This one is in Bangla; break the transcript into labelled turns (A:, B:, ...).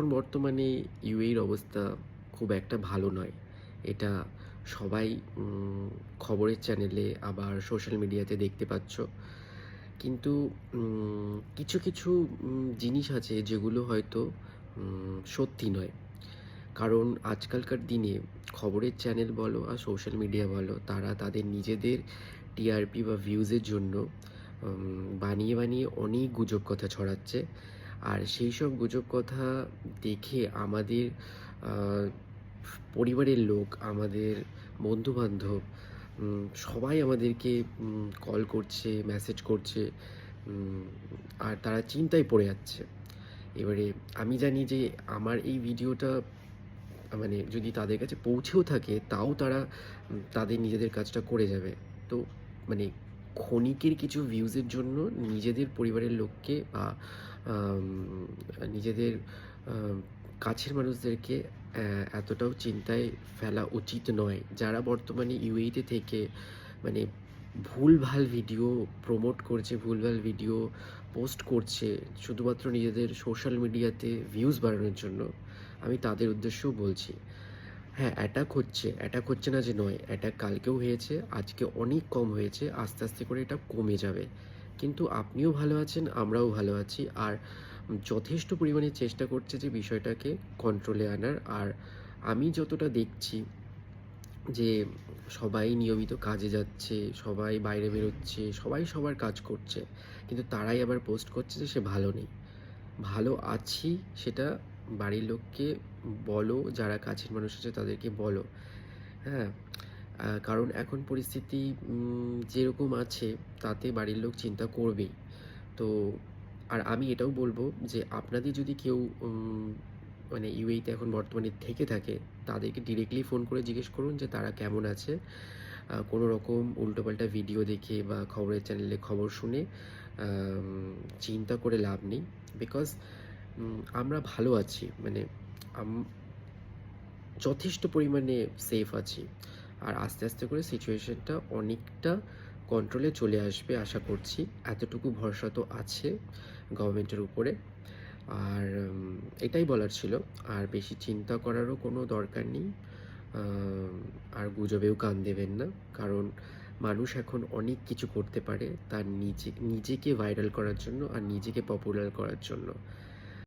A: এখন বর্তমানে ইউএইর অবস্থা খুব একটা ভালো নয়। এটা সবাই খবরের চ্যানেলে আবার সোশ্যাল মিডিয়াতে দেখতে পাচ্ছ। কিন্তু কিছু, কিছু জিনিস আছে যেগুলো হয়তো সত্যি নয়। কারণ আজকালকার দিনে খবরের চ্যানেল বলো আর সোশ্যাল মিডিয়া বলো, তারা তাদের নিজেদের টিআরপি বা ভিউজের জন্য বানিয়ে, বানিয়ে অনেক গুজব কথা ছড়াচ্ছে। আর সেই সব গুজব কথা দেখে আমাদের আ পরিবারের লোক, আমাদের বন্ধু-বান্ধব সবাই আমাদেরকে কল করছে, মেসেজ করছে, উম আর তারা চিন্তায় পড়ে যাচ্ছে। এবারে আমি জানি যে আমার এই ভিডিওটা মানে যদি তাদের কাছে পৌঁছেও থাকে, তাও তারা তাদের নিজেদের কাজটা করে যাবে। তো মানে ক্ষণিকের কিছু ভিউজের জন্য নিজেদের পরিবারের লোককে বা আম নিজেদের আ কাছের মানুষদেরকে এতটাও চিন্তায় ফেলা উচিত নয়। যারা বর্তমানে ইউএইতে থেকে মানে ভুলভাল ভিডিও প্রমোট করছে, ভুলভাল ভিডিও পোস্ট করছে শুধুমাত্র নিজেদের সোশ্যাল মিডিয়াতে ভিউজ বাড়ানোর জন্য, আমি তাদের উদ্দেশ্যেও বলছি। হ্যাঁ, অ্যাটাক হচ্ছে না যে নয়, অ্যাটাক কালকেও হয়েছে, আজকে অনেক কম হয়েছে, আস্তে, আস্তে করে এটা কমে যাবে। কিন্তু আপনিও ভালো আছেন, আমরাও ভালো আছি। আর যথেষ্ট পরিমাণে চেষ্টা করছে যে বিষয়টাকে কন্ট্রোলে আনার। আর আমি যতটা দেখছি যে সবাই নিয়মিত কাজে যাচ্ছে, সবাই বাইরে বেরোচ্ছে, সবাই সবার কাজ করছে। কিন্তু তারাই আবার পোস্ট করছে যে সে ভালো নেই। ভালো আছি সেটা বাড়ির লোককে বলো, যারা কাছের মানুষ আছে তাদেরকে বলো। হ্যাঁ? কারণ এখন পরিস্থিতি যেরকম আছে তাতে বাড়ির লোক চিন্তা করবেই। তো আর আমি এটাও বলবো যে আপনাদের যদি কেউ মানে ইউএইতে এখন বর্তমানে থেকে থাকে, তাদেরকে ডিরেক্টলি ফোন করে জিজ্ঞেস করুন যে তারা কেমন আছে। কোনো রকম উল্টোপাল্টা ভিডিও দেখে বা খবরের চ্যানেলে খবর শুনে চিন্তা করে লাভ নেই। বিকজ আমরা ভালো আছি, মানে আম যথেষ্ট পরিমাণে সেফ আছি। আর আস্তে, আস্তে করে সিচুয়েশনটা অনেকটা কন্ট্রোলে চলে আসবে আশা করছি। এতটুকু ভরসা তো আছে গভর্নমেন্টের উপরে। আর এটাই বলার ছিল। আর বেশি চিন্তা করারও কোনো দরকার নেই। আর গুজবেও কান দেবেন না। কারণ মানুষ এখন অনেক কিছু করতে পারে তার নিজেকে ভাইরাল করার জন্য আর নিজেকে পপুলার করার জন্য।